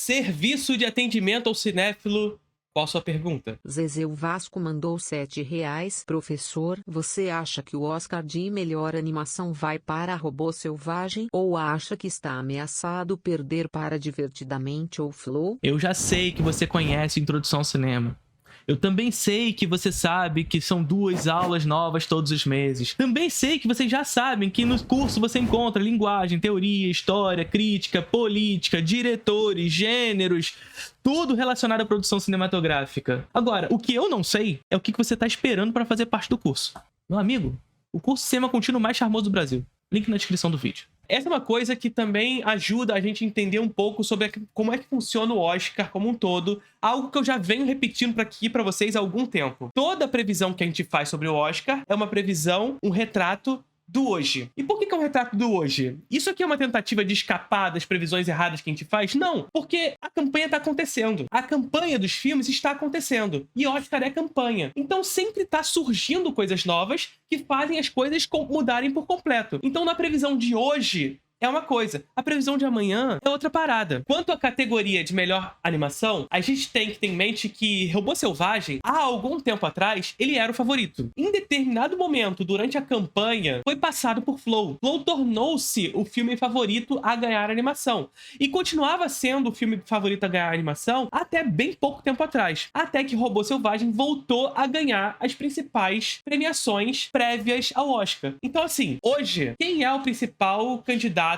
Serviço de atendimento ao cinéfilo. Qual a sua pergunta? Zezé Vasco mandou R$7. Professor, você acha que o Oscar de melhor animação vai para Robô Selvagem ou acha que está ameaçado perder para Divertidamente ou Flow? Eu já sei que você conhece Introdução ao Cinema. Eu também sei que você sabe que são 2 aulas novas todos os meses. Também sei que vocês já sabem que no curso você encontra linguagem, teoria, história, crítica, política, diretores, gêneros, tudo relacionado à produção cinematográfica. Agora, o que eu não sei é o que você está esperando para fazer parte do curso. Meu amigo, o curso Cinema Contínuo mais charmoso do Brasil. Link na descrição do vídeo. Essa é uma coisa que também ajuda a gente a entender um pouco sobre como é que funciona o Oscar como um todo, algo que eu já venho repetindo aqui para vocês há algum tempo. Toda previsão que a gente faz sobre o Oscar é uma previsão, um retrato do hoje. E por que é um retrato do hoje? Isso aqui é uma tentativa de escapar das previsões erradas que a gente faz? Não, porque a campanha está acontecendo. A campanha dos filmes está acontecendo. E Oscar é campanha. Então sempre está surgindo coisas novas que fazem as coisas mudarem por completo. Então na previsão de hoje é uma coisa, a previsão de amanhã é outra parada. Quanto à categoria de melhor animação, a gente tem que ter em mente que Robô Selvagem, há algum tempo atrás, ele era o favorito. Em determinado momento, durante a campanha, foi passado por Flow. Flow tornou-se o filme favorito a ganhar animação. E continuava sendo o filme favorito a ganhar animação até bem pouco tempo atrás. Até que Robô Selvagem voltou a ganhar as principais premiações prévias ao Oscar. Então assim, hoje, quem é o principal candidato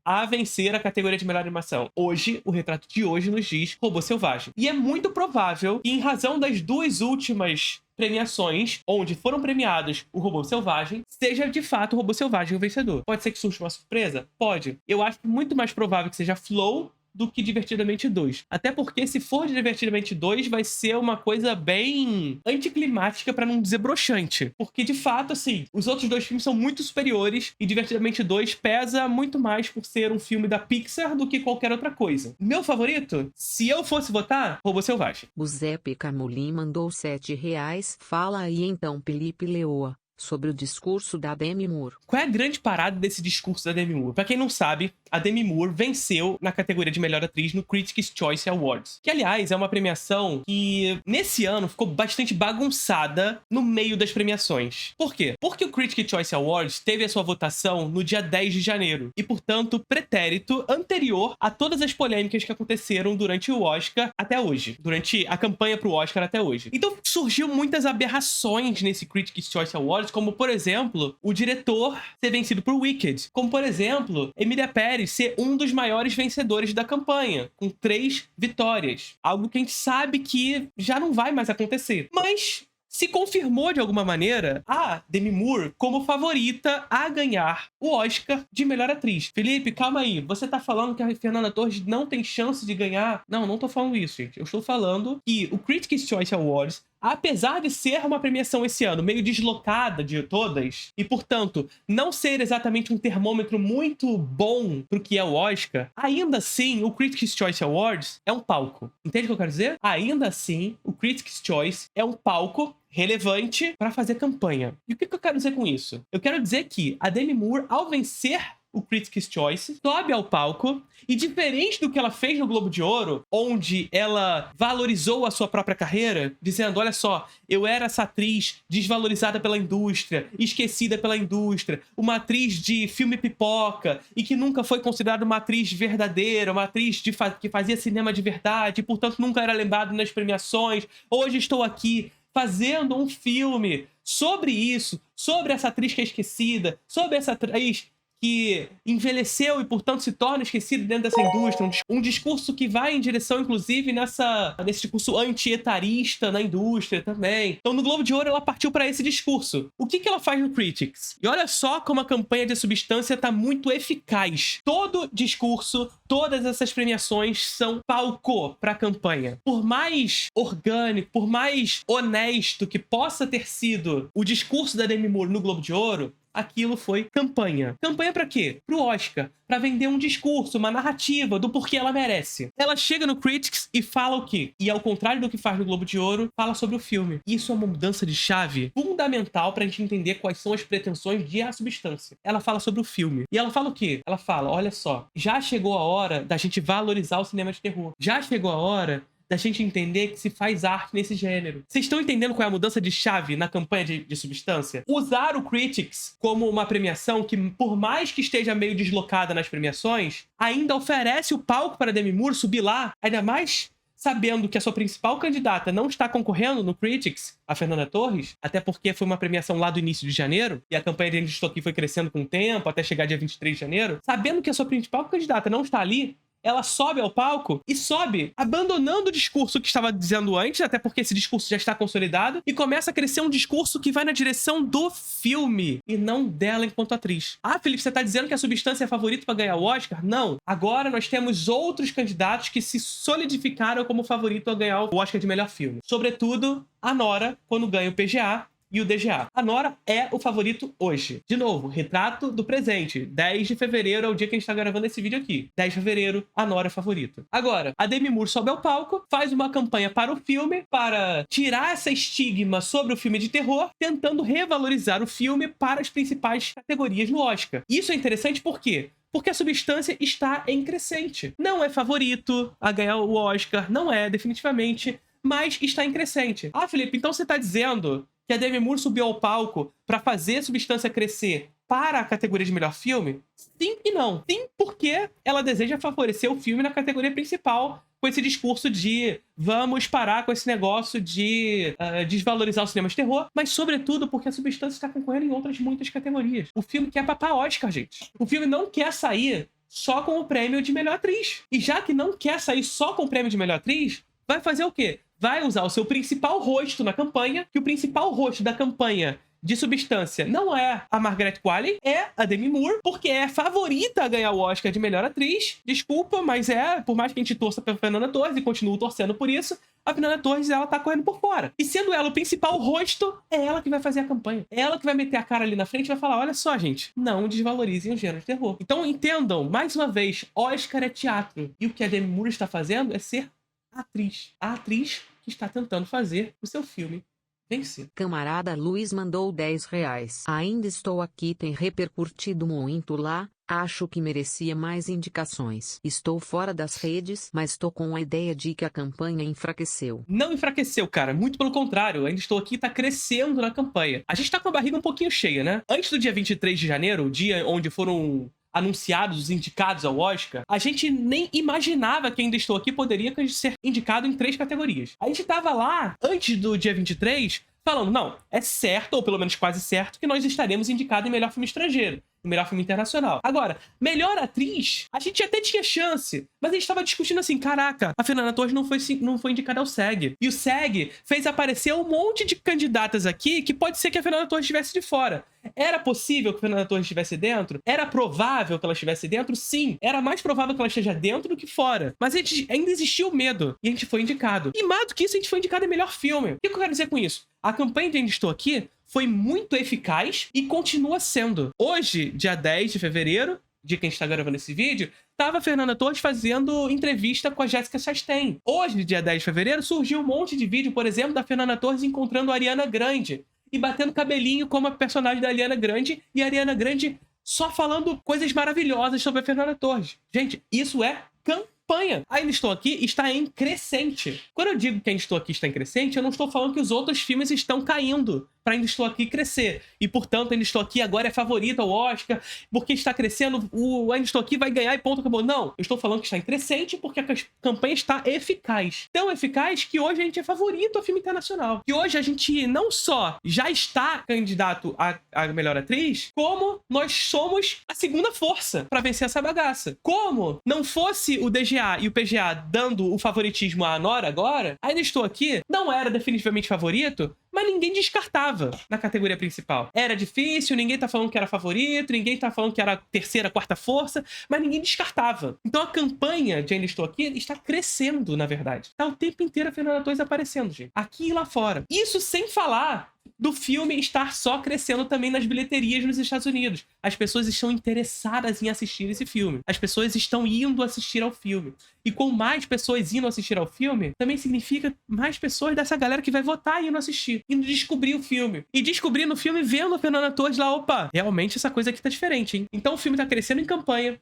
a vencer a categoria de melhor animação? Hoje, o retrato de hoje nos diz Robô Selvagem. E é muito provável que, em razão das 2 últimas premiações, onde foram premiados o Robô Selvagem, seja de fato o Robô Selvagem o vencedor. Pode ser que surja uma surpresa? Pode. Eu acho muito mais provável que seja Flow do que Divertidamente 2. Até porque, se for de Divertidamente 2, vai ser uma coisa bem anticlimática, pra não dizer broxante. Porque, de fato, assim, os outros 2 filmes são muito superiores e Divertidamente 2 pesa muito mais por ser um filme da Pixar do que qualquer outra coisa. Meu favorito? Se eu fosse votar, Robô Selvagem. O Zé Pecamolim mandou R$7. Fala aí então, Felipe Leoa, sobre o discurso da Demi Moore. Qual é a grande parada desse discurso da Demi Moore? Pra quem não sabe, a Demi Moore venceu na categoria de melhor atriz no Critics' Choice Awards, que, aliás, é uma premiação que, nesse ano, ficou bastante bagunçada no meio das premiações. Por quê? Porque o Critics' Choice Awards teve a sua votação no dia 10 de janeiro e, portanto, pretérito anterior a todas as polêmicas que aconteceram durante o Oscar até hoje, durante a campanha pro Oscar até hoje. Então, surgiu muitas aberrações nesse Critics' Choice Awards, como, por exemplo, o diretor ser vencido por Wicked, como, por exemplo, Emilia Pérez ser um dos maiores vencedores da campanha, com 3 vitórias. Algo que a gente sabe que já não vai mais acontecer. Mas se confirmou de alguma maneira a Demi Moore como favorita a ganhar o Oscar de melhor atriz. Felipe, calma aí. Você tá falando que a Fernanda Torres não tem chance de ganhar? Não, não tô falando isso, gente. Eu estou falando que o Critics' Choice Awards, apesar de ser uma premiação esse ano meio deslocada de todas, e, portanto, não ser exatamente um termômetro muito bom pro que é o Oscar, ainda assim, o Critics' Choice Awards é um palco. Entende o que eu quero dizer? Ainda assim, o Critics' Choice é um palco relevante para fazer campanha. E o que eu quero dizer com isso? Eu quero dizer que a Demi Moore, ao vencer o Critics' Choice, sobe ao palco e, diferente do que ela fez no Globo de Ouro, onde ela valorizou a sua própria carreira, dizendo, olha só, eu era essa atriz desvalorizada pela indústria, esquecida pela indústria, uma atriz de filme pipoca e que nunca foi considerada uma atriz verdadeira, uma atriz que fazia cinema de verdade e, portanto, nunca era lembrada nas premiações. Hoje estou aqui fazendo um filme sobre isso, sobre essa atriz que é esquecida, sobre essa atriz que envelheceu e, portanto, se torna esquecido dentro dessa indústria. Um discurso que vai em direção, inclusive, nesse discurso anti-etarista na indústria também. Então, no Globo de Ouro, ela partiu para esse discurso. O que ela faz no Critics? E olha só como a campanha de Substância está muito eficaz. Todo discurso, todas essas premiações são palco para a campanha. Por mais orgânico, por mais honesto que possa ter sido o discurso da Demi Moore no Globo de Ouro, aquilo foi campanha. Campanha pra quê? Pro Oscar. Pra vender um discurso, uma narrativa do porquê ela merece. Ela chega no Critics e fala o quê? E ao contrário do que faz no Globo de Ouro, fala sobre o filme. Isso é uma mudança de chave fundamental pra gente entender quais são as pretensões de A Substância. Ela fala sobre o filme. E ela fala o quê? Ela fala, olha só, já chegou a hora da gente valorizar o cinema de terror. Já chegou a hora da gente entender que se faz arte nesse gênero. Vocês estão entendendo qual é a mudança de chave na campanha de Substância? Usar o Critics como uma premiação que, por mais que esteja meio deslocada nas premiações, ainda oferece o palco para Demi Moore subir lá, ainda mais sabendo que a sua principal candidata não está concorrendo no Critics, a Fernanda Torres, até porque foi uma premiação lá do início de janeiro, e a campanha de Ainda Estou Aqui foi crescendo com o tempo, até chegar dia 23 de janeiro, sabendo que a sua principal candidata não está ali, ela sobe ao palco e sobe abandonando o discurso que estava dizendo antes, até porque esse discurso já está consolidado, e começa a crescer um discurso que vai na direção do filme e não dela enquanto atriz. Ah, Felipe, você tá dizendo que a Substância é favorita para ganhar o Oscar? Não. Agora nós temos outros candidatos que se solidificaram como favorito a ganhar o Oscar de melhor filme. Sobretudo, a Nora, quando ganha o PGA, e o DGA. A Nora é o favorito hoje. De novo, retrato do presente. 10 de fevereiro é o dia que a gente tá gravando esse vídeo aqui. 10 de fevereiro, a Nora é favorito. Agora, a Demi Moore sobe ao palco, faz uma campanha para o filme, para tirar essa estigma sobre o filme de terror, tentando revalorizar o filme para as principais categorias no Oscar. Isso é interessante por quê? Porque a Substância está em crescente. Não é favorito a ganhar o Oscar, não é, definitivamente, mas está em crescente. Ah, Felipe, então você tá dizendo que a Demi Moore subiu ao palco para fazer a Substância crescer para a categoria de melhor filme? Sim e não. Sim, porque ela deseja favorecer o filme na categoria principal, com esse discurso de vamos parar com esse negócio de desvalorizar o cinema de terror, mas sobretudo porque a Substância está concorrendo em outras muitas categorias. O filme quer papar Oscar, gente. O filme não quer sair só com o prêmio de melhor atriz. E já que não quer sair só com o prêmio de melhor atriz, vai fazer o quê? Vai usar o seu principal rosto na campanha, que o principal rosto da campanha de Substância não é a Margaret Qualley, é a Demi Moore, porque é favorita a ganhar o Oscar de melhor atriz. Desculpa, mas por mais que a gente torça pela Fernanda Torres e continue torcendo por isso, a Fernanda Torres, ela tá correndo por fora. E sendo ela o principal rosto, é ela que vai fazer a campanha. É ela que vai meter a cara ali na frente e vai falar, olha só, gente, não desvalorizem o gênero de terror. Então entendam, mais uma vez, Oscar é teatro. E o que a Demi Moore está fazendo é ser atriz. A atriz que está tentando fazer o seu filme vencer. Camarada Luiz mandou R$10. Ainda estou aqui, tem repercutido muito lá. Acho que merecia mais indicações. Estou fora das redes, mas tô com a ideia de que a campanha enfraqueceu. Não enfraqueceu, cara. Muito pelo contrário. Ainda Estou Aqui tá crescendo na campanha. A gente tá com a barriga um pouquinho cheia, né? Antes do dia 23 de janeiro, o dia onde foram anunciados os indicados ao Oscar, a gente nem imaginava que Ainda Estou Aqui poderia ser indicado em 3 categorias. A gente tava lá, antes do dia 23, falando, não, é certo, ou pelo menos quase certo, que nós estaremos indicados em melhor filme estrangeiro, em melhor filme internacional. Agora, melhor atriz, a gente até tinha chance, mas a gente tava discutindo assim, caraca, a Fernanda Torres não foi indicada ao SEG. E o SEG fez aparecer um monte de candidatas aqui que pode ser que a Fernanda Torres estivesse de fora. Era possível que a Fernanda Torres estivesse dentro? Era provável que ela estivesse dentro? Sim. Era mais provável que ela esteja dentro do que fora. Mas ainda existia o medo. E a gente foi indicado. E mais do que isso, a gente foi indicado em melhor filme. O que eu quero dizer com isso? A campanha de Ainda Estou Aqui foi muito eficaz e continua sendo. Hoje, dia 10 de fevereiro, dia que a gente tá gravando esse vídeo, tava a Fernanda Torres fazendo entrevista com a Jessica Chastain. Hoje, dia 10 de fevereiro, surgiu um monte de vídeo, por exemplo, da Fernanda Torres encontrando a Ariana Grande e batendo cabelinho como a personagem da Ariana Grande, e a Ariana Grande só falando coisas maravilhosas sobre a Fernanda Torres. Gente, isso é campanha. Ainda Estou Aqui está em crescente. Quando eu digo que Ainda Estou Aqui está em crescente, eu não estou falando que os outros filmes estão caindo para Ainda Estou Aqui crescer. E, portanto, Ainda Estou Aqui agora é favorito ao Oscar, porque está crescendo, o Ainda Estou Aqui vai ganhar e ponto, acabou. Não, eu estou falando que está em crescente porque a campanha está eficaz. Tão eficaz que hoje a gente é favorito ao filme internacional. E hoje a gente não só já está candidato a melhor atriz, como nós somos a segunda força para vencer essa bagaça. Como não fosse o DGA e o PGA dando o favoritismo à Nora agora, Ainda Estou Aqui não era definitivamente favorito, mas ninguém descartava na categoria principal. Era difícil, ninguém tá falando que era favorito, ninguém tá falando que era a terceira, quarta força, mas ninguém descartava. Então a campanha de Ainda Estou Aqui está crescendo, na verdade. Tá o tempo inteiro a Fernanda Torres aparecendo, gente. Aqui e lá fora. Isso sem falar do filme estar só crescendo também nas bilheterias nos Estados Unidos. As pessoas estão interessadas em assistir esse filme. As pessoas estão indo assistir ao filme. E com mais pessoas indo assistir ao filme, também significa mais pessoas dessa galera que vai votar indo assistir, indo descobrir o filme. E descobrindo o filme, vendo a Fernanda Torres lá, opa, realmente essa coisa aqui tá diferente, hein? Então o filme tá crescendo em campanha,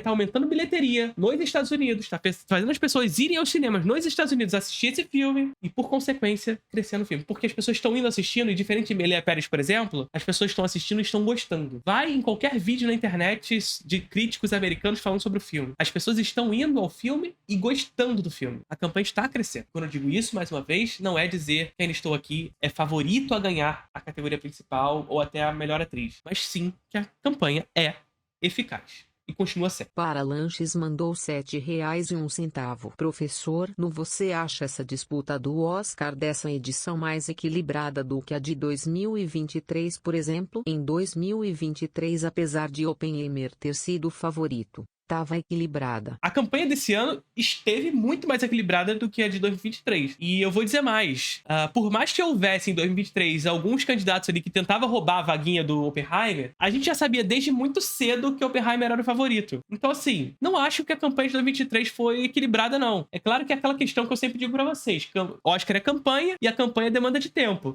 tá aumentando bilheteria nos Estados Unidos, tá fazendo as pessoas irem aos cinemas nos Estados Unidos assistir esse filme e, por consequência, crescendo o filme. Porque as pessoas estão indo assistindo, e diferente de Emilia Pérez, por exemplo, as pessoas estão assistindo e estão gostando. Vai em qualquer vídeo na internet de críticos americanos falando sobre o filme. As pessoas estão indo ao filme e gostando do filme. A campanha está crescendo. Quando eu digo isso, mais uma vez, não é dizer que Ainda Estou Aqui é favorito a ganhar a categoria principal ou até a melhor atriz, mas sim que a campanha é eficaz. E continua sendo. Para Lanches mandou R$7,01. Professor, você acha essa disputa do Oscar dessa edição mais equilibrada do que a de 2023, por exemplo? Em 2023, apesar de Oppenheimer ter sido o favorito, estava equilibrada. A campanha desse ano esteve muito mais equilibrada do que a de 2023. E eu vou dizer mais. Por mais que houvesse em 2023 alguns candidatos ali que tentavam roubar a vaguinha do Oppenheimer, a gente já sabia desde muito cedo que Oppenheimer era o favorito. Então, assim, não acho que a campanha de 2023 foi equilibrada, não. É claro que é aquela questão que eu sempre digo pra vocês. Que Oscar é campanha e a campanha demanda de tempo.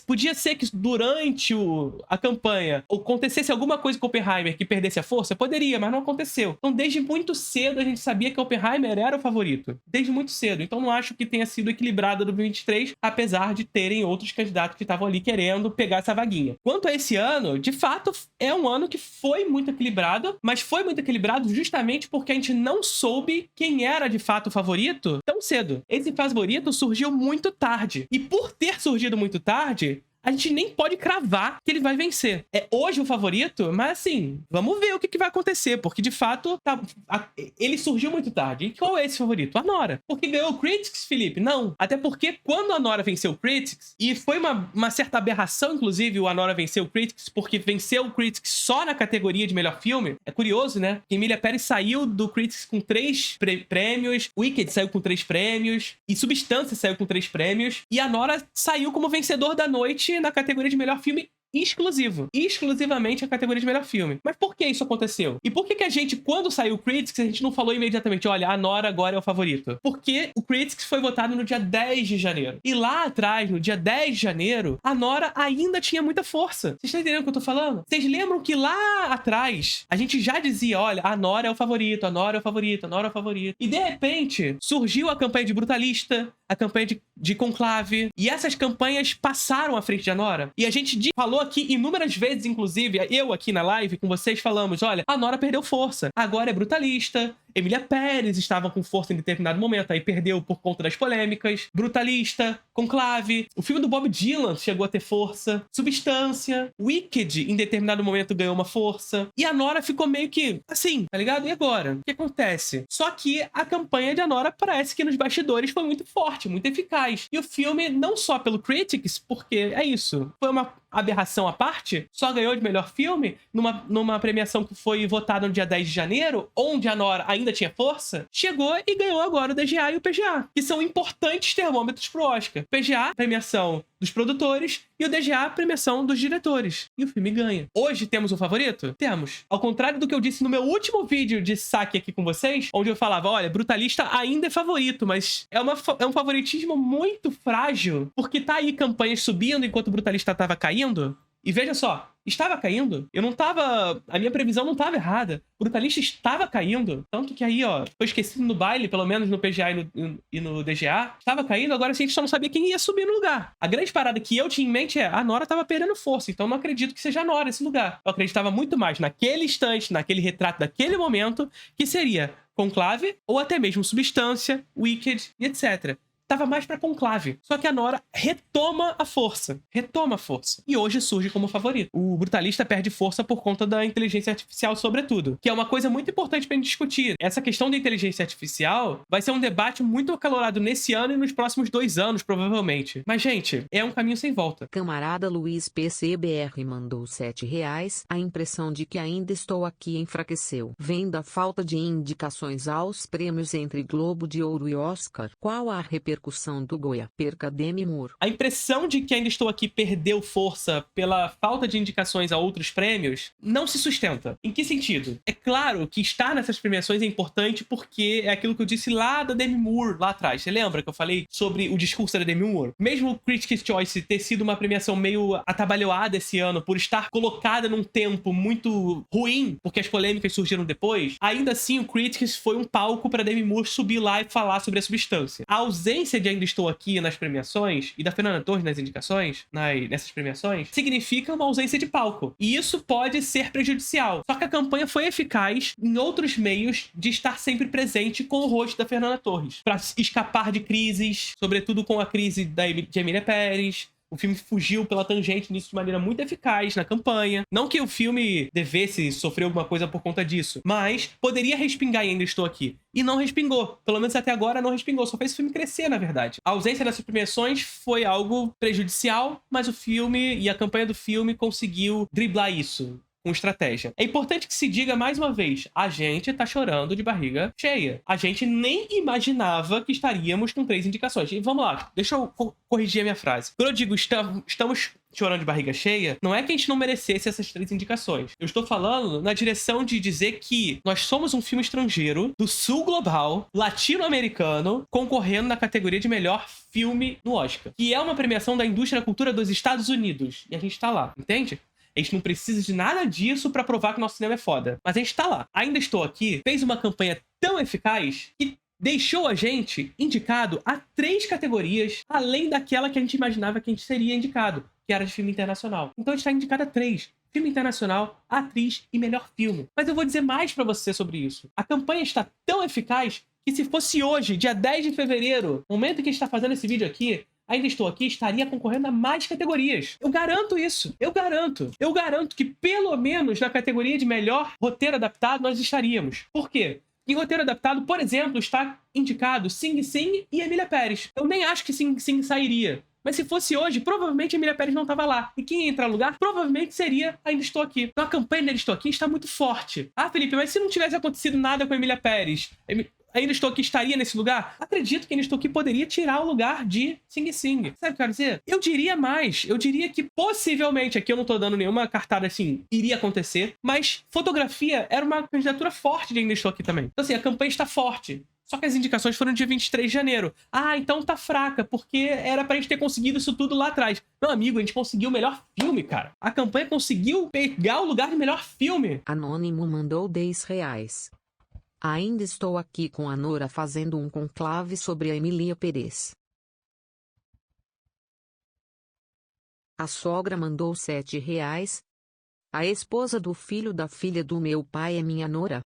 Podia ser que durante a campanha acontecesse alguma coisa com Oppenheimer que perdesse a força? Poderia, mas não aconteceu. Então, desde muito cedo a gente sabia que Oppenheimer era o favorito. Desde muito cedo. Então não acho que tenha sido equilibrado no 2023, apesar de terem outros candidatos que estavam ali querendo pegar essa vaguinha. Quanto a esse ano, de fato, é um ano que foi muito equilibrado, mas foi muito equilibrado justamente porque a gente não soube quem era de fato o favorito tão cedo. Esse favorito surgiu muito tarde. E por ter surgido muito tarde, a gente nem pode cravar que ele vai vencer. É hoje o favorito, mas assim, vamos ver o que vai acontecer, porque de fato ele surgiu muito tarde. E qual é esse favorito? A Nora. Porque ganhou o Critics, Felipe? Não. Até porque quando a Nora venceu o Critics, e foi uma certa aberração, inclusive, o Nora venceu o Critics, porque venceu o Critics só na categoria de melhor filme. É curioso, né? Que Emilia Pérez saiu do Critics com 3 prêmios, Wicked saiu com 3 prêmios, e Substância saiu com 3 prêmios, e a Nora saiu como vencedor da noite na categoria de melhor filme exclusivamente a categoria de melhor filme. Mas por que isso aconteceu? E por que a gente, quando saiu o Critics, a gente não falou imediatamente, olha, a Nora agora é o favorito? Porque o Critics foi votado no dia 10 de janeiro. E lá atrás, no dia 10 de janeiro, a Nora ainda tinha muita força. Vocês estão entendendo o que eu tô falando? Vocês lembram que lá atrás, a gente já dizia, olha, a Nora é o favorito, a Nora é o favorito, a Nora é o favorito. E de repente, surgiu a campanha de Brutalista, a campanha de Conclave, e essas campanhas passaram à frente de Nora. E a gente falou aqui inúmeras vezes, inclusive, eu aqui na live com vocês falamos, olha, a Nora perdeu força, agora é Brutalista, Emilia Pérez estava com força em determinado momento, aí perdeu por conta das polêmicas, Brutalista, Conclave, o filme do Bob Dylan chegou a ter força, Substância, Wicked em determinado momento ganhou uma força, e a Nora ficou meio que assim, tá ligado? E agora? O que acontece? Só que a campanha de Nora parece que nos bastidores foi muito forte, muito eficaz, e o filme, não só pelo Critics, porque é isso, foi uma aberração à parte, só ganhou de melhor filme numa premiação que foi votada no dia 10 de janeiro, onde a Nora ainda tinha força, chegou e ganhou agora o DGA e o PGA, que são importantes termômetros pro Oscar. PGA, premiação dos produtores, e o DGA, premiação dos diretores. E o filme ganha. Hoje temos um favorito? Temos. Ao contrário do que eu disse no meu último vídeo de saque aqui com vocês, onde eu falava, olha, Brutalista ainda é favorito, mas é um favoritismo muito frágil, porque tá aí campanhas subindo enquanto o Brutalista tava caindo. E veja só, estava caindo. A minha previsão não estava errada. O Brutalista estava caindo. Tanto que aí, ó, foi esquecido no baile, pelo menos no PGA e no DGA. Estava caindo, agora a gente só não sabia quem ia subir no lugar. A grande parada que eu tinha em mente é, a Nora estava perdendo força, então eu não acredito que seja a Nora esse lugar. Eu acreditava muito mais naquele instante, naquele retrato daquele momento, que seria Conclave, ou até mesmo Substância, Wicked e etc. Tava mais pra Conclave. Só que a Nora retoma a força. E hoje surge como favorito. O Brutalista perde força por conta da inteligência artificial, sobretudo. Que é uma coisa muito importante pra gente discutir. Essa questão da inteligência artificial vai ser um debate muito acalorado nesse ano e nos próximos 2 anos, provavelmente. Mas, gente, é um caminho sem volta. Camarada Luiz PCBR mandou R$7. A impressão de que Ainda Estou Aqui enfraqueceu. Vem da falta de indicações aos prêmios entre Globo de Ouro e Oscar. Qual a repercussão repercussão do Goya. Perca Demi Moore. A impressão de que Ainda Estou Aqui perdeu força pela falta de indicações a outros prêmios não se sustenta. Em que sentido? É claro que estar nessas premiações é importante porque é aquilo que eu disse lá da Demi Moore, lá atrás. Você lembra que eu falei sobre o discurso da Demi Moore? Mesmo o Critics' Choice ter sido uma premiação meio atabalhoada esse ano por estar colocada num tempo muito ruim, porque as polêmicas surgiram depois, ainda assim o Critics foi um palco para Demi Moore subir lá e falar sobre a substância. A ausência de Ainda Estou Aqui nas premiações e da Fernanda Torres nas indicações, nessas premiações, significa uma ausência de palco. E isso pode ser prejudicial. Só que a campanha foi eficaz em outros meios de estar sempre presente com o rosto da Fernanda Torres, para escapar de crises, sobretudo com a crise de Emília Pérez. O filme fugiu pela tangente nisso de maneira muito eficaz na campanha. Não que o filme devesse sofrer alguma coisa por conta disso, mas poderia respingar e Ainda Estou Aqui. E não respingou. Pelo menos até agora não respingou. Só fez o filme crescer, na verdade. A ausência dessas premiações foi algo prejudicial, mas o filme e a campanha do filme conseguiu driblar isso com estratégia. É importante que se diga mais uma vez, a gente tá chorando de barriga cheia. A gente nem imaginava que estaríamos com 3 indicações. E vamos lá, deixa eu corrigir a minha frase. Quando eu digo estamos chorando de barriga cheia, não é que a gente não merecesse essas 3 indicações. Eu estou falando na direção de dizer que nós somos um filme estrangeiro, do sul global, latino-americano, concorrendo na categoria de melhor filme no Oscar. Que é uma premiação da indústria da cultura dos Estados Unidos. E a gente tá lá, entende? A gente não precisa de nada disso pra provar que o nosso cinema é foda. Mas a gente tá lá. Ainda Estou Aqui fez uma campanha tão eficaz que deixou a gente indicado a 3 categorias, além daquela que a gente imaginava que a gente seria indicado, que era de filme internacional. Então a gente tá indicado a 3. Filme internacional, atriz e melhor filme. Mas eu vou dizer mais pra você sobre isso. A campanha está tão eficaz que se fosse hoje, dia 10 de fevereiro, momento em que a gente tá fazendo esse vídeo aqui, Ainda Estou Aqui estaria concorrendo a mais categorias. Eu garanto isso. Eu garanto. Eu garanto que pelo menos na categoria de melhor roteiro adaptado nós estaríamos. Por quê? Em roteiro adaptado, por exemplo, está indicado Sing Sing e Emília Pérez. Eu nem acho que Sing Sing sairia. Mas se fosse hoje, provavelmente a Emília Pérez não estava lá. E quem ia entrar no lugar, provavelmente seria Ainda Estou Aqui. Então a campanha de Ainda Estou Aqui está muito forte. Ah, Felipe, mas se não tivesse acontecido nada com a Emília Pérez, Ainda Estou Aqui estaria nesse lugar? Acredito que Ainda Estou Aqui poderia tirar o lugar de Sing Sing. Sabe o que eu quero dizer? Eu diria mais. Eu diria que possivelmente, aqui eu não tô dando nenhuma cartada assim, iria acontecer, mas fotografia era uma candidatura forte de Ainda Estou Aqui também. Então assim, a campanha está forte. Só que as indicações foram no dia 23 de janeiro. Ah, então tá fraca, porque era pra gente ter conseguido isso tudo lá atrás. Meu amigo, a gente conseguiu o melhor filme, cara. A campanha conseguiu pegar o lugar de melhor filme. Anônimo mandou R$10. Ainda estou aqui com a Nora fazendo um conclave sobre a Emília Pérez. A sogra mandou R$7. A esposa do filho da filha do meu pai é minha nora.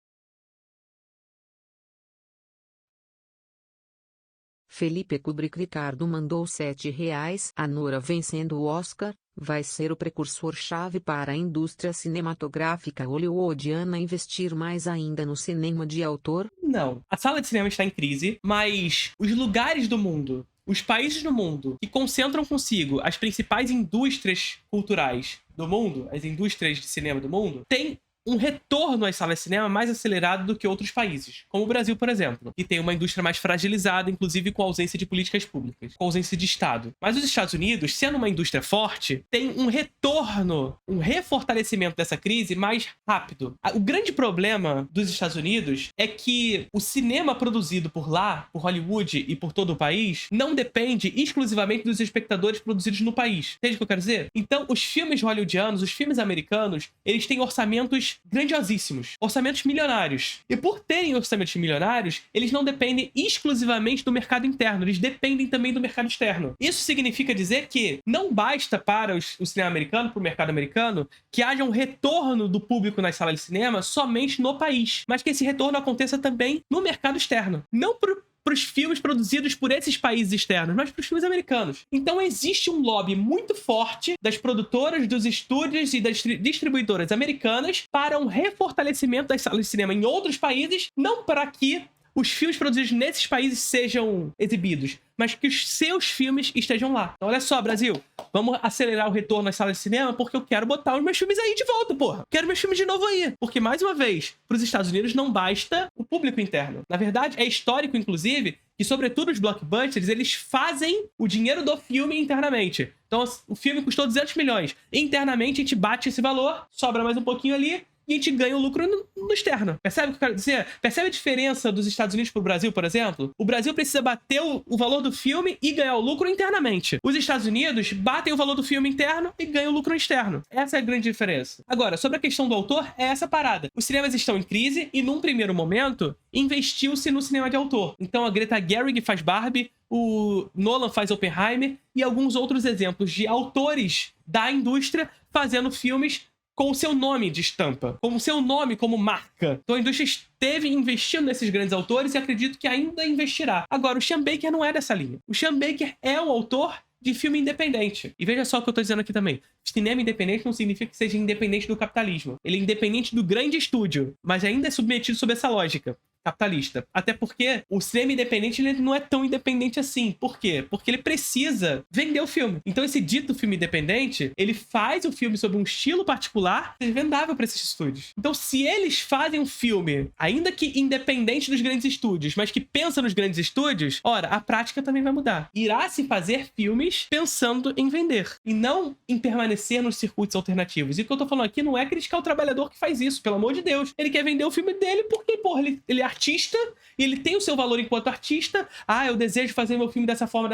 Felipe Kubrick Ricardo mandou R$7. A Nora vencendo o Oscar, vai ser o precursor-chave para a indústria cinematográfica hollywoodiana investir mais ainda no cinema de autor? Não. A sala de cinema está em crise, mas os lugares do mundo, os países do mundo que concentram consigo as principais indústrias culturais do mundo, as indústrias de cinema do mundo, têm um retorno às salas de cinema mais acelerado do que outros países, como o Brasil, por exemplo, que tem uma indústria mais fragilizada, inclusive com ausência de políticas públicas, com ausência de Estado. Mas os Estados Unidos, sendo uma indústria forte, tem um retorno, um refortalecimento dessa crise mais rápido. O grande problema dos Estados Unidos é que o cinema produzido por lá, por Hollywood e por todo o país, não depende exclusivamente dos espectadores produzidos no país. Entende o que eu quero dizer? Então, os filmes hollywoodianos, os filmes americanos, eles têm orçamentos grandiosíssimos, orçamentos milionários. E por terem orçamentos milionários, eles não dependem exclusivamente do mercado interno, eles dependem também do mercado externo. Isso significa dizer que não basta para o cinema americano, para o mercado americano, que haja um retorno do público nas salas de cinema somente no país, mas que esse retorno aconteça também no mercado externo. Não para os filmes produzidos por esses países externos, mas para os filmes americanos. Então existe um lobby muito forte das produtoras, dos estúdios e das distribuidoras americanas para um refortalecimento das salas de cinema em outros países, não para que os filmes produzidos nesses países sejam exibidos, mas que os seus filmes estejam lá. Então, olha só, Brasil, vamos acelerar o retorno às salas de cinema porque eu quero botar os meus filmes aí de volta, porra. Quero meus filmes de novo aí. Porque, mais uma vez, para os Estados Unidos não basta o público interno. Na verdade, é histórico, inclusive, que, sobretudo os blockbusters, eles fazem o dinheiro do filme internamente. Então, o filme custou 200 milhões. Internamente, a gente bate esse valor, sobra mais um pouquinho ali, e a gente ganha o lucro no externo. Percebe o que eu quero dizer? Percebe a diferença dos Estados Unidos pro Brasil, por exemplo? O Brasil precisa bater o valor do filme e ganhar o lucro internamente. Os Estados Unidos batem o valor do filme interno e ganham o lucro externo. Essa é a grande diferença. Agora, sobre a questão do autor, é essa parada. Os cinemas estão em crise e, num primeiro momento, investiu-se no cinema de autor. Então, a Greta Gerwig faz Barbie, o Nolan faz Oppenheimer e alguns outros exemplos de autores da indústria fazendo filmes com o seu nome de estampa, com o seu nome como marca. Então a indústria esteve investindo nesses grandes autores e acredito que ainda investirá. Agora, o Sean Baker não é dessa linha. O Sean Baker é um autor de filme independente. E veja só o que eu tô dizendo aqui também. Cinema independente não significa que seja independente do capitalismo. Ele é independente do grande estúdio, mas ainda é submetido sob essa lógica capitalista. Até porque o cinema independente ele não é tão independente assim. Por quê? Porque ele precisa vender o filme. Então esse dito filme independente, ele faz o filme sob um estilo particular que é vendável para esses estúdios. Então se eles fazem um filme, ainda que independente dos grandes estúdios, mas que pensa nos grandes estúdios, ora, a prática também vai mudar. Irá se fazer filmes pensando em vender e não em permanecer nos circuitos alternativos. E o que eu tô falando aqui não é criticar o trabalhador que faz isso, pelo amor de Deus. Ele quer vender o filme dele porque, porra, ele é artista e ele tem o seu valor enquanto artista. Ah, eu desejo fazer meu filme dessa forma,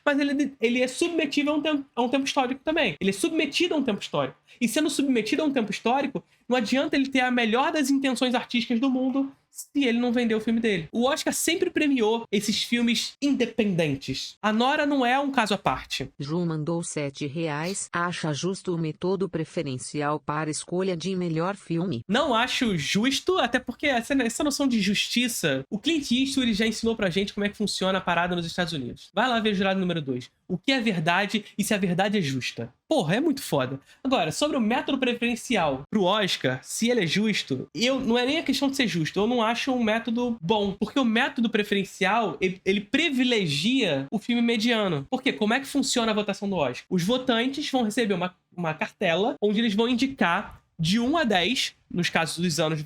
mas ele é submetido a um tempo histórico também. Ele é submetido a um tempo histórico. E sendo submetido a um tempo histórico, não adianta ele ter a melhor das intenções artísticas do mundo se ele não vender o filme dele. O Oscar sempre premiou esses filmes independentes. A Nora não é um caso à parte. Ju mandou R$7. Acha justo o método preferencial para escolha de melhor filme? Não acho justo, até porque essa noção de justiça, o Clint Eastwood já ensinou pra gente como é que funciona a parada nos Estados Unidos. Vai lá ver o jurado número 2. O que é verdade e se a verdade é justa. Porra, é muito foda. Agora, sobre o método preferencial pro Oscar, se ele é justo, não é nem a questão de ser justo, eu não acho um método bom. Porque o método preferencial, ele privilegia o filme mediano. Porque como é que funciona a votação do Oscar? Os votantes vão receber uma cartela onde eles vão indicar de 1 a 10, nos casos dos anos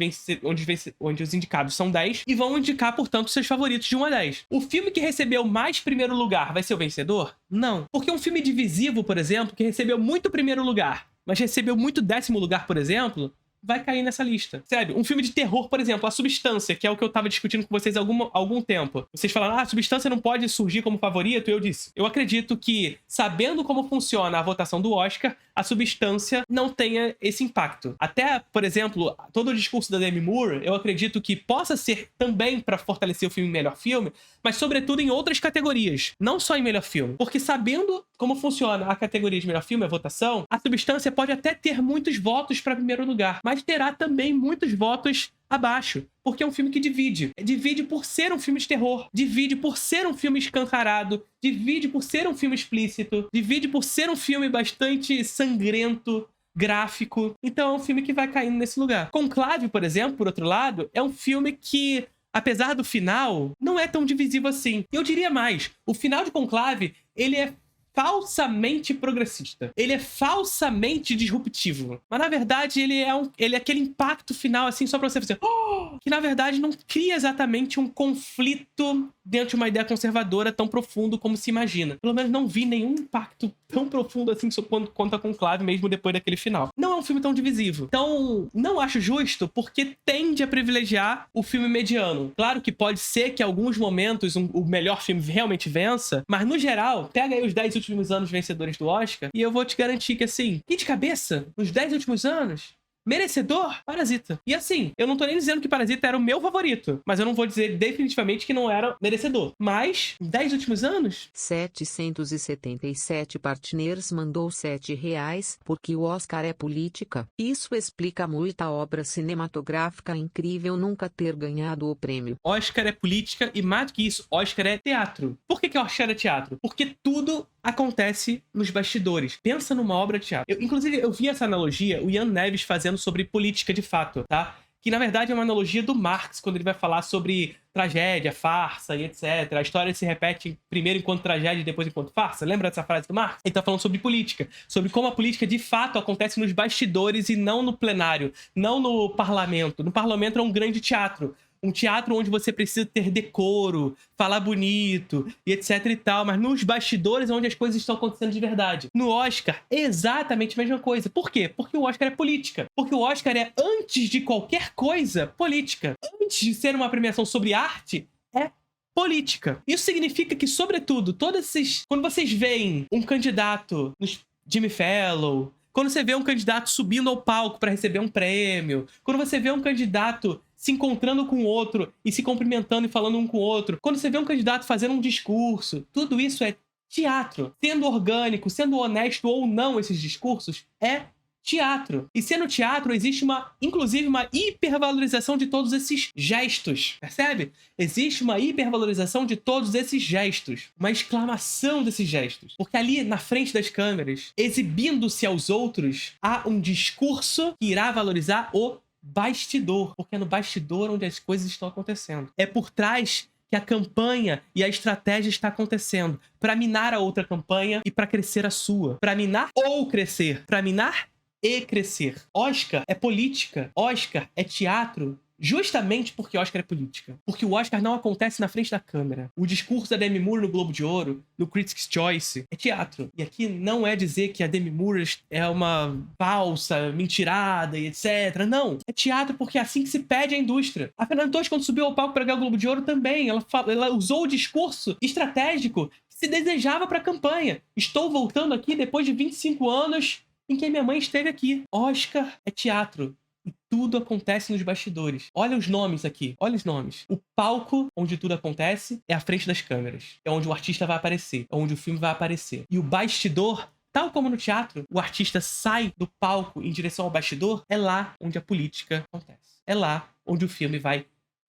onde os indicados são 10, e vão indicar, portanto, seus favoritos de 1 a 10. O filme que recebeu mais primeiro lugar vai ser o vencedor? Não. Porque um filme divisivo, por exemplo, que recebeu muito primeiro lugar, mas recebeu muito 10º lugar, por exemplo, vai cair nessa lista. Sabe? Um filme de terror, por exemplo, A Substância, que é o que eu tava discutindo com vocês há algum tempo. Vocês falaram, A Substância não pode surgir como favorito, e eu disse, eu acredito que, sabendo como funciona a votação do Oscar, A Substância não tenha esse impacto. Até, por exemplo, todo o discurso da Demi Moore, eu acredito que possa ser também para fortalecer o filme melhor filme, mas sobretudo em outras categorias, não só em melhor filme. Porque sabendo como funciona a categoria de melhor filme, a votação, A Substância pode até ter muitos votos para primeiro lugar, mas terá também muitos votos abaixo, porque é um filme que divide. Divide por ser um filme de terror, divide por ser um filme escancarado, divide por ser um filme explícito, divide por ser um filme bastante sangrento, gráfico. Então é um filme que vai caindo nesse lugar. Conclave, por exemplo, por outro lado, é um filme que, apesar do final, não é tão divisivo assim. Eu diria mais, o final de Conclave, ele é falsamente progressista. Ele é falsamente disruptivo. Mas, na verdade, ele é aquele impacto final, assim, só pra você fazer... Oh! Que, na verdade, não cria exatamente um conflito dentro de uma ideia conservadora tão profundo como se imagina. Pelo menos não vi nenhum impacto tão profundo assim quanto a Conclave, mesmo depois daquele final. Não é um filme tão divisivo. Então, não acho justo, porque tende a privilegiar o filme mediano. Claro que pode ser que, em alguns momentos, o melhor filme realmente vença, mas, no geral, pega aí os 10 últimos anos vencedores do Oscar, e eu vou te garantir que, assim, e de cabeça, nos 10 últimos anos, merecedor? Parasita. E assim, eu não tô nem dizendo que Parasita era o meu favorito, mas eu não vou dizer definitivamente que não era merecedor. Mas, 10 últimos anos... 777 partners mandou R$7, porque o Oscar é política. Isso explica muita obra cinematográfica incrível nunca ter ganhado o prêmio. Oscar é política e, mais do que isso, Oscar é teatro. Por que Oscar é teatro? Porque tudo acontece nos bastidores. Pensa numa obra de teatro. Inclusive, eu vi essa analogia, o Ian Neves fazendo sobre política de fato, tá? Que, na verdade, é uma analogia do Marx, quando ele vai falar sobre tragédia, farsa e etc. A história se repete primeiro enquanto tragédia e depois enquanto farsa. Lembra dessa frase do Marx? Ele tá falando sobre política. Sobre como a política, de fato, acontece nos bastidores e não no plenário. Não no parlamento. No parlamento é um grande teatro. um teatro onde você precisa ter decoro, falar bonito e etc e tal, mas nos bastidores é onde as coisas estão acontecendo de verdade. No Oscar, é exatamente a mesma coisa. Por quê? Porque o Oscar é política. Porque o Oscar é, antes de qualquer coisa, política. Antes de ser uma premiação sobre arte, é política. Isso significa que, sobretudo, quando vocês veem um candidato no Jimmy Fallon, quando você vê um candidato subindo ao palco para receber um prêmio, quando você vê um candidato se encontrando com o outro e se cumprimentando e falando um com o outro, quando você vê um candidato fazendo um discurso, tudo isso é teatro. Sendo orgânico, sendo honesto ou não esses discursos, é teatro. E sendo teatro, existe inclusive uma hipervalorização de todos esses gestos, percebe? Existe uma hipervalorização de todos esses gestos, uma exclamação desses gestos. Porque ali, na frente das câmeras, exibindo-se aos outros, há um discurso que irá valorizar o bastidor, porque é no bastidor onde as coisas estão acontecendo. É por trás que a campanha e a estratégia está acontecendo, para minar a outra campanha e para crescer a sua. Para minar ou crescer. Para minar e crescer. Oscar é política. Oscar é teatro. Justamente porque Oscar é política. Porque o Oscar não acontece na frente da câmera. O discurso da Demi Moore no Globo de Ouro, no Critics' Choice, é teatro. E aqui não é dizer que a Demi Moore é uma falsa, mentirada e etc. Não. É teatro porque é assim que se pede à indústria. A Fernanda Torres, quando subiu ao palco para ganhar o Globo de Ouro, também. Ela usou o discurso estratégico que se desejava para a campanha. Estou voltando aqui depois de 25 anos em que minha mãe esteve aqui. Oscar é teatro. E tudo acontece nos bastidores. Olha os nomes aqui. Olha os nomes. O palco onde tudo acontece é a frente das câmeras. É onde o artista vai aparecer. É onde o filme vai aparecer. E o bastidor, tal como no teatro, o artista sai do palco em direção ao bastidor, é lá onde a política acontece. É lá onde o filme vai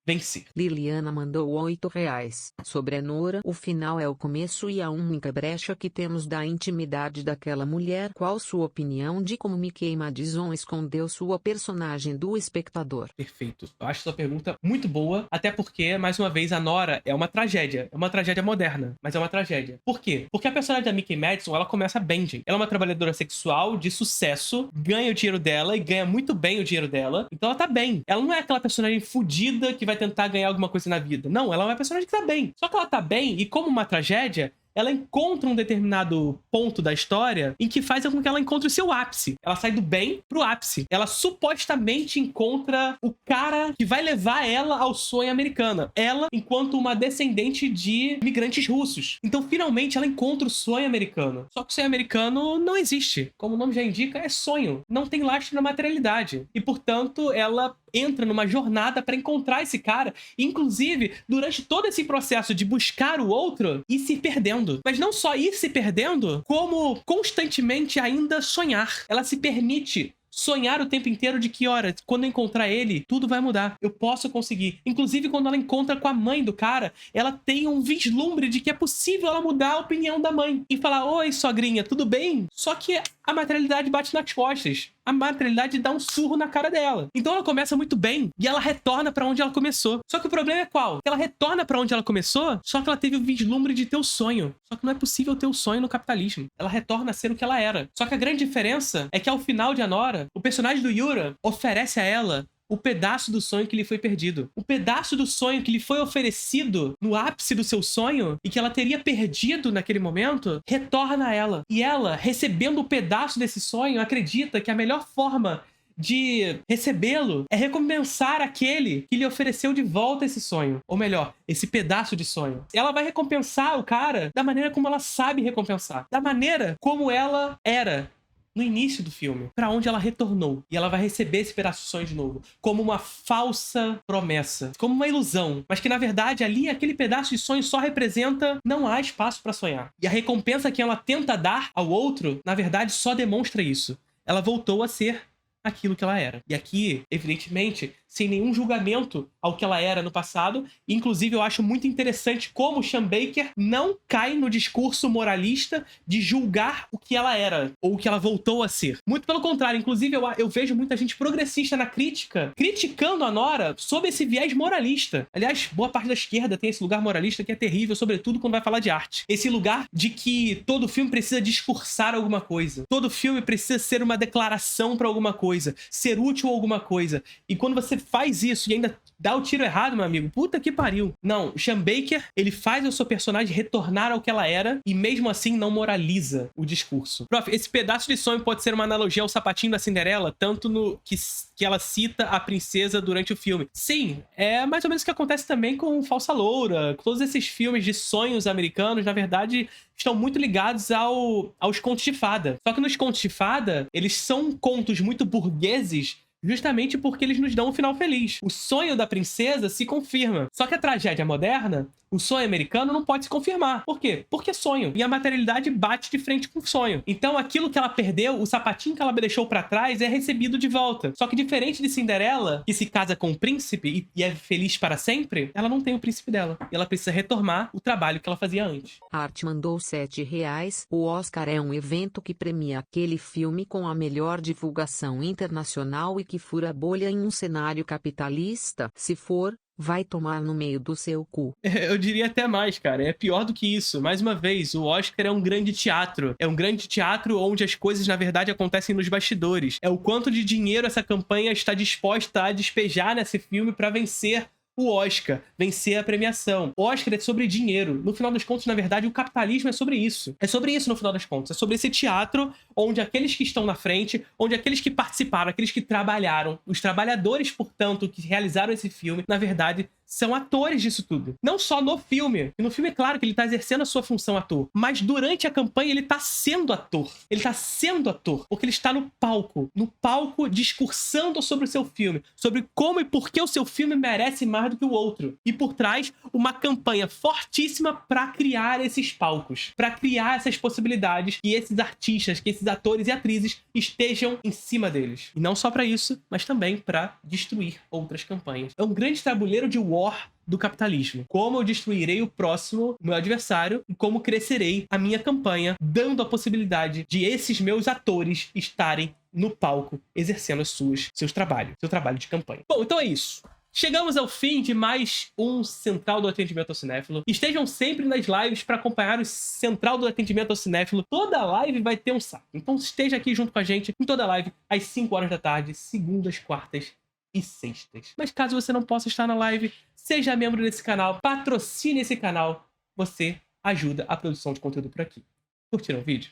vencer. Liliana mandou R$8. Sobre a Nora, o final é o começo e a única brecha que temos da intimidade daquela mulher. Qual sua opinião de como Mickey Madison escondeu sua personagem do espectador? Perfeito. Eu acho sua pergunta muito boa, até porque, mais uma vez, a Nora é uma tragédia. É uma tragédia moderna, mas é uma tragédia. Por quê? Porque a personagem da Mickey Madison, ela começa bem, gente. Ela é uma trabalhadora sexual de sucesso, ganha o dinheiro dela e ganha muito bem o dinheiro dela. Então ela tá bem. Ela não é aquela personagem fodida que vai tentar ganhar alguma coisa na vida. Não, ela é uma personagem que tá bem. Só que ela tá bem e, como uma tragédia, ela encontra um determinado ponto da história em que faz com que ela encontre o seu ápice. Ela sai do bem pro ápice. Ela supostamente encontra o cara que vai levar ela ao sonho americano. Ela, enquanto uma descendente de imigrantes russos. Então, finalmente, ela encontra o sonho americano. Só que o sonho americano não existe. Como o nome já indica, é sonho. Não tem lastro na materialidade. E, portanto, ela entra numa jornada para encontrar esse cara, inclusive durante todo esse processo de buscar o outro e se perdendo. Mas não só ir se perdendo, como constantemente ainda sonhar. Ela se permite sonhar o tempo inteiro de que, ora, quando eu encontrar ele, tudo vai mudar. Eu posso conseguir. Inclusive, quando ela encontra com a mãe do cara, ela tem um vislumbre de que é possível ela mudar a opinião da mãe. E falar, oi, sogrinha, tudo bem? Só que a materialidade bate nas costas. A materialidade dá um surro na cara dela. Então ela começa muito bem e ela retorna pra onde ela começou. Só que o problema é qual? Ela retorna pra onde ela começou, só que ela teve o vislumbre de ter o sonho. Só que não é possível ter o sonho no capitalismo. Ela retorna a ser o que ela era. Só que a grande diferença é que ao final de Anora, o personagem do Yura oferece a ela o pedaço do sonho que lhe foi perdido. O pedaço do sonho que lhe foi oferecido no ápice do seu sonho e que ela teria perdido naquele momento, retorna a ela. E ela, recebendo o pedaço desse sonho, acredita que a melhor forma de recebê-lo é recompensar aquele que lhe ofereceu de volta esse sonho. Ou melhor, esse pedaço de sonho. Ela vai recompensar o cara da maneira como ela sabe recompensar. Da maneira como ela era no início do filme, pra onde ela retornou. E ela vai receber esse pedaço de sonho de novo, como uma falsa promessa, como uma ilusão, mas que na verdade ali aquele pedaço de sonho só representa não há espaço pra sonhar. E a recompensa que ela tenta dar ao outro, na verdade só demonstra isso. Ela voltou a ser aquilo que ela era. E aqui, evidentemente, sem nenhum julgamento ao que ela era no passado. Inclusive, eu acho muito interessante como Sean Baker não cai no discurso moralista de julgar o que ela era, ou o que ela voltou a ser. Muito pelo contrário. Inclusive, eu vejo muita gente progressista na crítica, criticando a Nora sob esse viés moralista. Aliás, boa parte da esquerda tem esse lugar moralista que é terrível, sobretudo quando vai falar de arte. Esse lugar de que todo filme precisa discursar alguma coisa. Todo filme precisa ser uma declaração para alguma coisa, ser útil a alguma coisa. E quando você faz isso e ainda dá o tiro errado, meu amigo, puta que pariu. Não, o Sean Baker, ele faz o seu personagem retornar ao que ela era e mesmo assim não moraliza o discurso. Prof, esse pedaço de sonho pode ser uma analogia ao sapatinho da Cinderela, tanto no que ela cita a princesa durante o filme. Sim, é mais ou menos o que acontece também com Falsa Loura. Todos esses filmes de sonhos americanos, na verdade, estão muito ligados aos contos de fada. Só que nos contos de fada, eles são contos muito burgueses, justamente porque eles nos dão um final feliz. O sonho da princesa se confirma. Só que a tragédia moderna, o sonho americano não pode se confirmar. Por quê? Porque é sonho. E a materialidade bate de frente com o sonho. Então aquilo que ela perdeu, o sapatinho que ela deixou pra trás, é recebido de volta. Só que diferente de Cinderela, que se casa com o príncipe e é feliz para sempre, ela não tem o príncipe dela. E ela precisa retomar o trabalho que ela fazia antes. Art mandou R$7. O Oscar é um evento que premia aquele filme com a melhor divulgação internacional e que fura a bolha em um cenário capitalista. Se for, vai tomar no meio do seu cu. Eu diria até mais, cara. É pior do que isso. Mais uma vez, o Oscar é um grande teatro. É um grande teatro onde as coisas, na verdade, acontecem nos bastidores. É o quanto de dinheiro essa campanha está disposta a despejar nesse filme para vencer o Oscar, vencer a premiação. O Oscar é sobre dinheiro. No final das contas, na verdade, o capitalismo é sobre isso. É sobre isso, no final das contas. É sobre esse teatro onde aqueles que estão na frente, onde aqueles que participaram, aqueles que trabalharam, os trabalhadores, portanto, que realizaram esse filme, na verdade, são atores disso tudo. Não só no filme. E no filme, é claro que ele tá exercendo a sua função ator. Mas durante a campanha, ele tá sendo ator. Ele tá sendo ator. Porque ele está no palco. No palco, discursando sobre o seu filme. Sobre como e por que o seu filme merece mais do que o outro. E por trás, uma campanha fortíssima para criar esses palcos. Para criar essas possibilidades. Que esses artistas, que esses atores e atrizes estejam em cima deles. E não só para isso, mas também para destruir outras campanhas. É um grande tabuleiro de war do capitalismo. Como eu destruirei o próximo, meu adversário, e como crescerei a minha campanha, dando a possibilidade de esses meus atores estarem no palco, exercendo seu trabalho de campanha. Bom, então é isso. Chegamos ao fim de mais um Central do Atendimento ao Cinéfilo. Estejam sempre nas lives para acompanhar o Central do Atendimento ao Cinéfilo. Toda live vai ter um saco. Então esteja aqui junto com a gente em toda live, às 5 horas da tarde, segundas, quartas e sextas. Mas caso você não possa estar na live, seja membro desse canal, patrocine esse canal, você ajuda a produção de conteúdo por aqui. Curtiram o vídeo?